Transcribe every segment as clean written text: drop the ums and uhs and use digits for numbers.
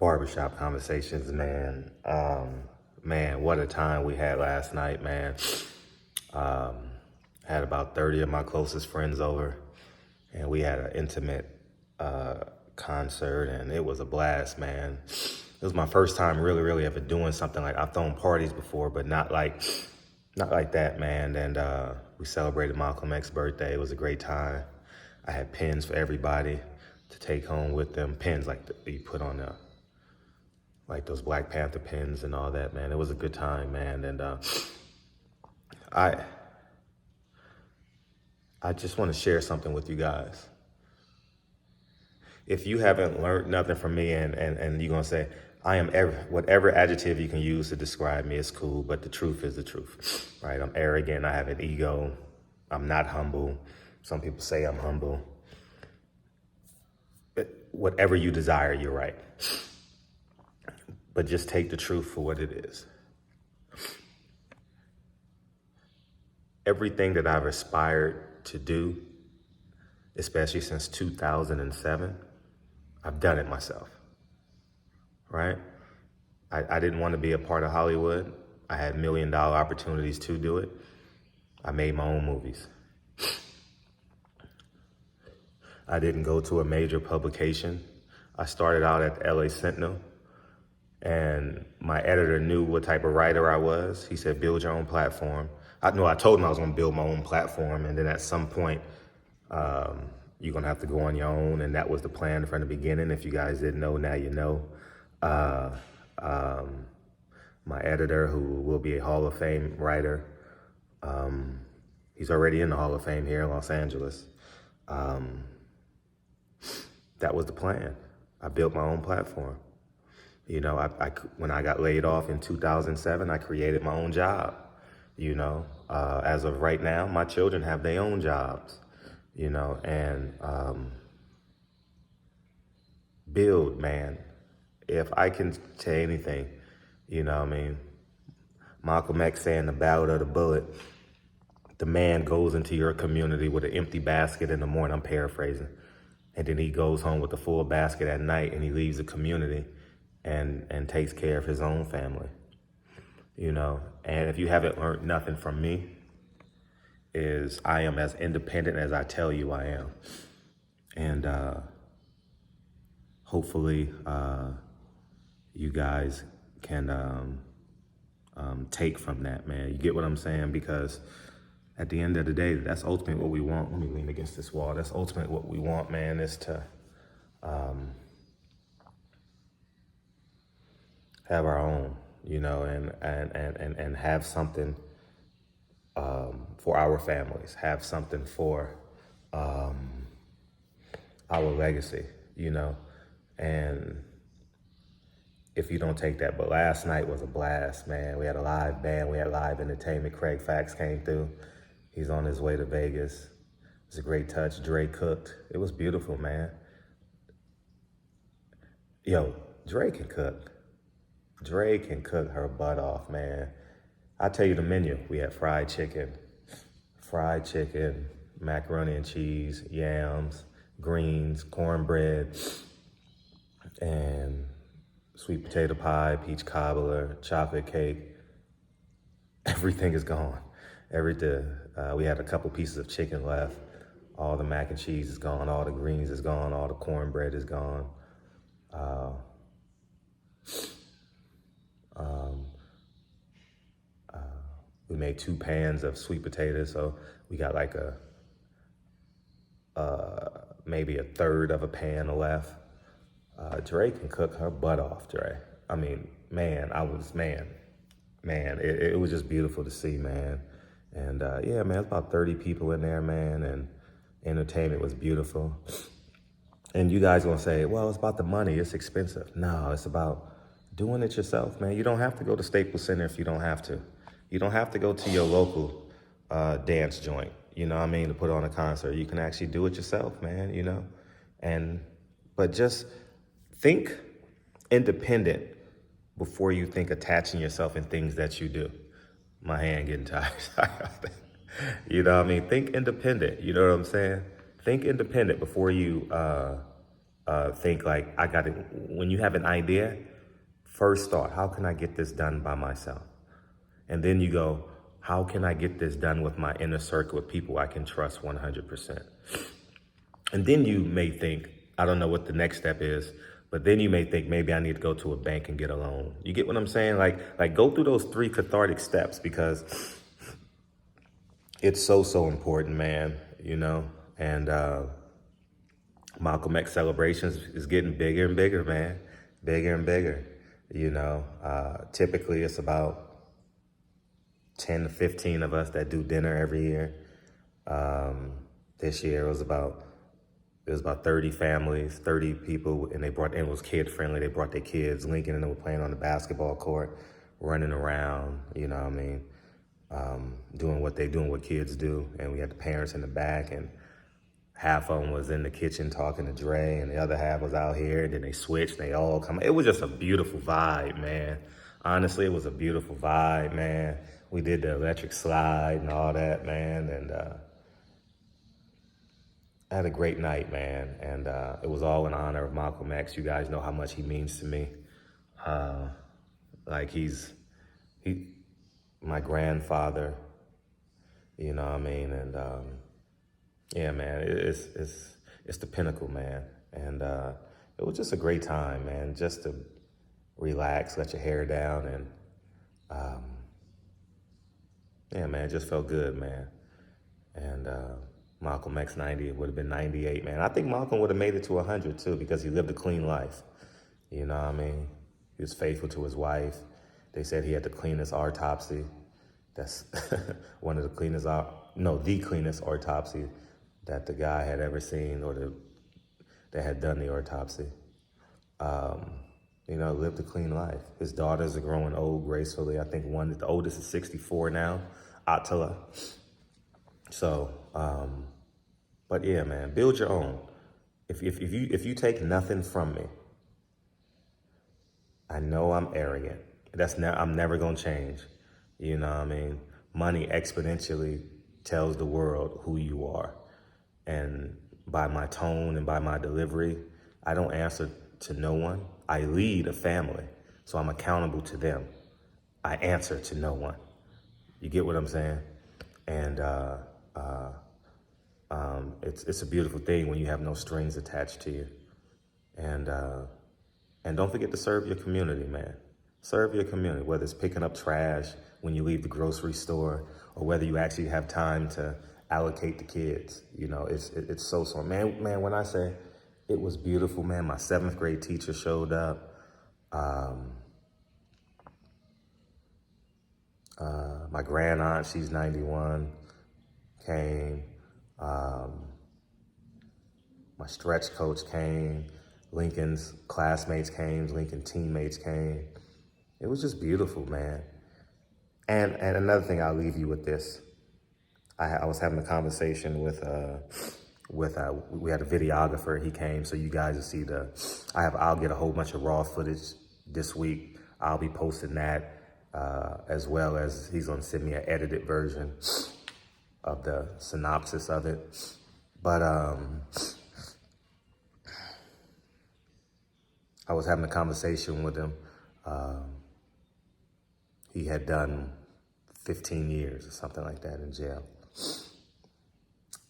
Barbershop conversations, man. Man, what a time we had last night, man. Had about 30 of my closest friends over, and we had an intimate concert, and it was a blast, man. It was my first time really ever doing something like, I've thrown parties before, but not like that, man. And we celebrated Malcolm X's birthday. It was a great time. I had pins for everybody to take home with them. Pins like you put on like those Black Panther pins and all that, man. It was a good time, man. And I just want to share something with you guys. If you haven't learned nothing from me, and you're going to say, I am whatever adjective you can use to describe me is cool, but the truth is the truth, right? I'm arrogant. I have an ego. I'm not humble. Some people say I'm humble. But whatever you desire, you're right. But just take the truth for what it is. Everything that I've aspired to do, especially since 2007, I've done it myself, right? I didn't want to be a part of Hollywood. I had $1 million opportunities to do it. I made my own movies. I didn't go to a major publication. I started out at the LA Sentinel, and my editor knew what type of writer I was. He said, build your own platform. I told him I was gonna build my own platform, and then at some point, you're gonna have to go on your own, and that was the plan from the beginning. If you guys didn't know, now you know. My editor, who will be a Hall of Fame writer, he's already in the Hall of Fame here in Los Angeles. That was the plan. I built my own platform. You know, when I got laid off in 2007, I created my own job. You know, as of right now, my children have their own jobs, you know, and build, man. If I can say anything, you know what I mean? Malcolm X saying the ballad of the bullet, the man goes into your community with an empty basket in the morning, I'm paraphrasing, and then he goes home with a full basket at night, and he leaves the community and takes care of his own family. You know, and if you haven't learned nothing from me, is I am as independent as I tell you I am. And hopefully you guys can take from that, man. You get what I'm saying? Because at the end of the day, that's ultimately what we want. Let me lean against this wall. That's ultimately what we want, man, is to have our own, you know, and have something for our families, have something for our legacy, you know. And if you don't take that, but last night was a blast, man. We had a live band, we had live entertainment. Craig Fax came through. He's on his way to Vegas. It was a great touch. Dre cooked. It was beautiful, man. Yo, Dre can cook. Dre can cook her butt off, man. I'll tell you the menu. We had fried chicken, macaroni and cheese, yams, greens, cornbread, and sweet potato pie, peach cobbler, chocolate cake. Everything is gone. Everything. We had a couple pieces of chicken left. All the mac and cheese is gone. All the greens is gone. All the cornbread is gone. We made 2 pans of sweet potatoes, so we got like maybe a third of a pan left. Dre can cook her butt off, Dre. I mean, man, it was just beautiful to see, man. And yeah, man, it's about 30 people in there, man, and entertainment was beautiful. And you guys gonna say, well, it's about the money, it's expensive. No, it's about doing it yourself, man. You don't have to go to Staples Center if you don't have to. You don't have to go to your local dance joint, you know what I mean, to put on a concert. You can actually do it yourself, man, you know? But just think independent before you think attaching yourself in things that you do. My hand getting tired. You know what I mean? Think independent, you know what I'm saying? Think independent before you think like, when you have an idea, first thought, how can I get this done by myself? And then you go, how can I get this done with my inner circle of people I can trust 100%? And then you may think, I don't know what the next step is, but then you may think maybe I need to go to a bank and get a loan. You get what I'm saying? Like go through those 3 cathartic steps, because it's so important, man, you know? And Malcolm X celebrations is getting bigger and bigger, man. Bigger and bigger, you know? Typically it's about 10 to 15 of us that do dinner every year. This year it was about 30 families, 30 people, and it was kid friendly. They brought their kids. Lincoln and them were playing on the basketball court, running around, you know what I mean? Doing what kids do. And we had the parents in the back, and half of them was in the kitchen talking to Dre, and the other half was out here, and then they switched, and they all come. It was just a beautiful vibe, man. Honestly, it was a beautiful vibe, man. We did the electric slide and all that, man, and I had a great night, man, and it was all in honor of Malcolm X. You guys know how much he means to me. Like he's my grandfather, you know what I mean? And yeah, man, it's the pinnacle, man. And it was just a great time, man, just to relax, let your hair down, and yeah, man, it just felt good, man. And Malcolm X 90, it would have been 98, man. I think Malcolm would have made it to 100 too, because he lived a clean life. You know what I mean? He was faithful to his wife. They said he had the cleanest autopsy. That's one of the cleanest, the cleanest autopsy that the guy had ever seen, or that had done the autopsy. You know, lived a clean life. His daughters are growing old gracefully. I think the oldest is 64 now, Attila. So, but yeah, man, build your own. If you take nothing from me, I know I'm arrogant. I'm never gonna change. You know what I mean? Money exponentially tells the world who you are. And by my tone and by my delivery, I don't answer to no one. I lead a family, so I'm accountable to them. I answer to no one. You get what I'm saying? And it's a beautiful thing when you have no strings attached to you. And don't forget to serve your community, man. Serve your community, whether it's picking up trash when you leave the grocery store, or whether you actually have time to allocate the kids. You know, it's so, man, when I say it was beautiful, man, my 7th grade teacher showed up. My grand aunt, she's 91, came. My stretch coach came. Lincoln's classmates came. Lincoln teammates came. It was just beautiful, man. And another thing, I'll leave you with this. I was having a conversation with we had a videographer. He came, so you guys will see I'll get a whole bunch of raw footage this week. I'll be posting that, as well as he's gonna send me an edited version of the synopsis of it. But I was having a conversation with him. He had done 15 years or something like that in jail.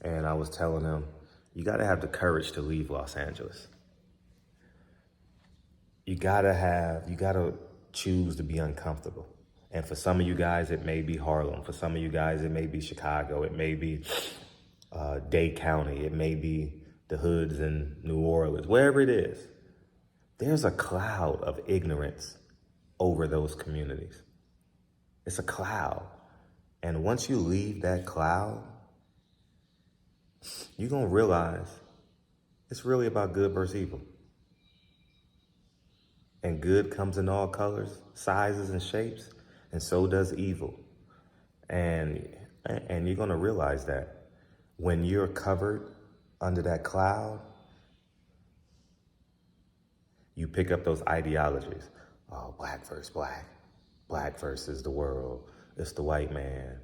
And I was telling him, you gotta have the courage to leave Los Angeles. You gotta choose to be uncomfortable. And for some of you guys, it may be Harlem. For some of you guys, it may be Chicago. It may be Dade County. It may be the hoods in New Orleans. Wherever it is, there's a cloud of ignorance over those communities. It's a cloud. And once you leave that cloud, you're gonna realize it's really about good versus evil. And good comes in all colors, sizes, and shapes, and so does evil. And you're gonna realize that when you're covered under that cloud, you pick up those ideologies. Oh, black versus black. Black versus the world. It's the white man.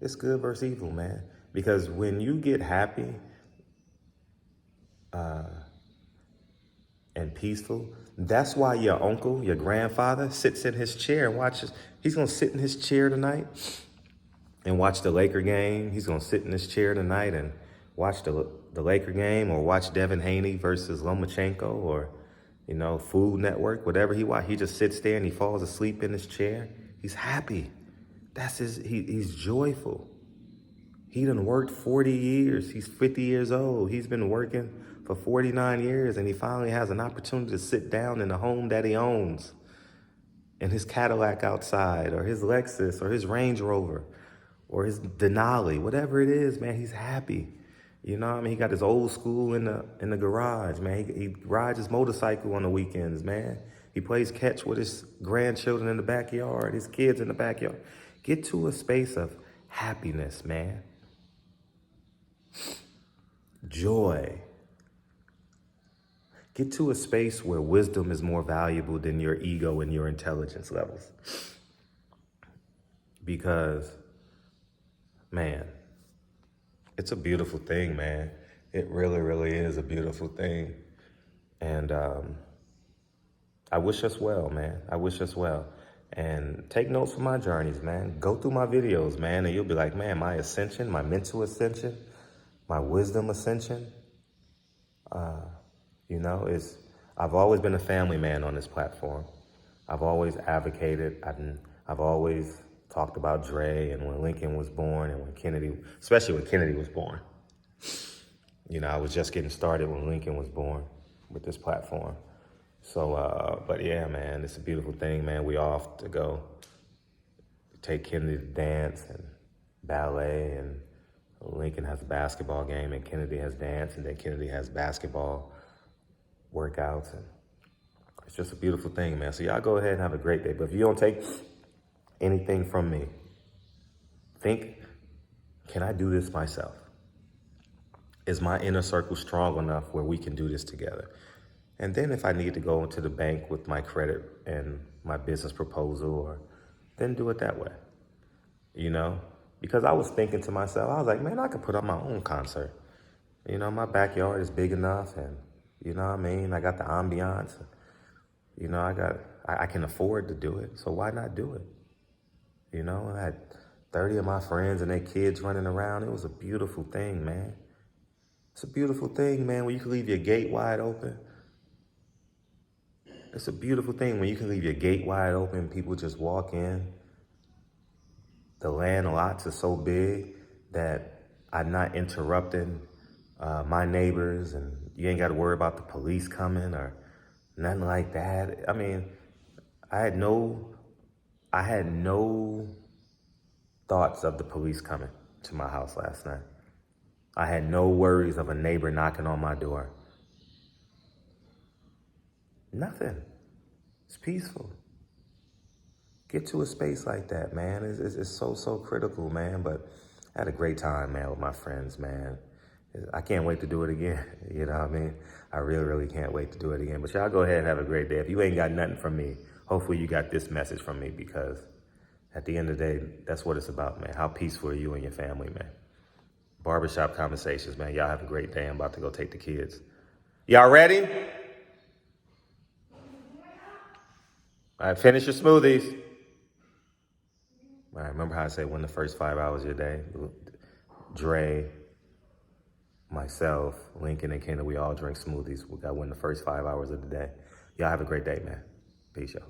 It's good versus evil, man. Because when you get happy, and peaceful. That's why your uncle, your grandfather, sits in his chair and watches. He's gonna sit in his chair tonight and watch the Laker game. He's gonna sit in his chair tonight and watch the Laker game, or watch Devin Haney versus Lomachenko, or Food Network, whatever he watch. He just sits there and he falls asleep in his chair. He's happy. He's joyful. He done worked 40 years. He's 50 years old. He's been working for 49 years, and he finally has an opportunity to sit down in the home that he owns, in his Cadillac outside, or his Lexus, or his Range Rover, or his Denali, whatever it is, man. He's happy. You know what I mean? He got his old school in the garage, man. He rides his motorcycle on the weekends, man. He plays catch with his grandchildren in the backyard, his kids in the backyard. Get to a space of happiness, man. Joy. Get to a space where wisdom is more valuable than your ego and your intelligence levels. Because, man, it's a beautiful thing, man. It really, really is a beautiful thing. And I wish us well, man. I wish us well. And take notes from my journeys, man. Go through my videos, man, and you'll be like, man, my ascension, my mental ascension, my wisdom ascension, I've always been a family man on this platform. I've always advocated. I've always talked about Dre and when Lincoln was born, and when Kennedy, especially when Kennedy was born. I was just getting started when Lincoln was born with this platform. So, but yeah, man, it's a beautiful thing, man. We off to go take Kennedy to dance and ballet, and Lincoln has a basketball game, and Kennedy has dance, and then Kennedy has basketball workouts, and it's just a beautiful thing, man. So y'all go ahead and have a great day. But if you don't take anything from me, think, can I do this myself? Is my inner circle strong enough where we can do this together? And then if I need to go into the bank with my credit and my business proposal, then do it that way, Because I was thinking to myself, I was like, man, I could put on my own concert. My backyard is big enough, and you know what I mean? I got the ambiance. I can afford to do it, so why not do it? I had 30 of my friends and their kids running around. It was a beautiful thing, man. It's a beautiful thing, man, when you can leave your gate wide open. It's a beautiful thing when you can leave your gate wide open, people just walk in. The land lots are so big that I'm not interrupting my neighbors, and you ain't got to worry about the police coming or nothing like that. I mean, I had no thoughts of the police coming to my house last night. I had no worries of a neighbor knocking on my door. Nothing. It's peaceful. Get to a space like that, man. It's so critical, man. But I had a great time, man, with my friends, man. I can't wait to do it again. You know what I mean? I really, really can't wait to do it again. But y'all go ahead and have a great day. If you ain't got nothing from me, hopefully you got this message from me, because at the end of the day, that's what it's about, man. How peaceful are you and your family, man? Barbershop conversations, man. Y'all have a great day. I'm about to go take the kids. Y'all ready? All right, finish your smoothies. All right, remember how I said win the first 5 hours of your day? Dre, myself, Lincoln, and Kendall, we all drink smoothies. We got to win the first 5 hours of the day. Y'all have a great day, man. Peace, y'all.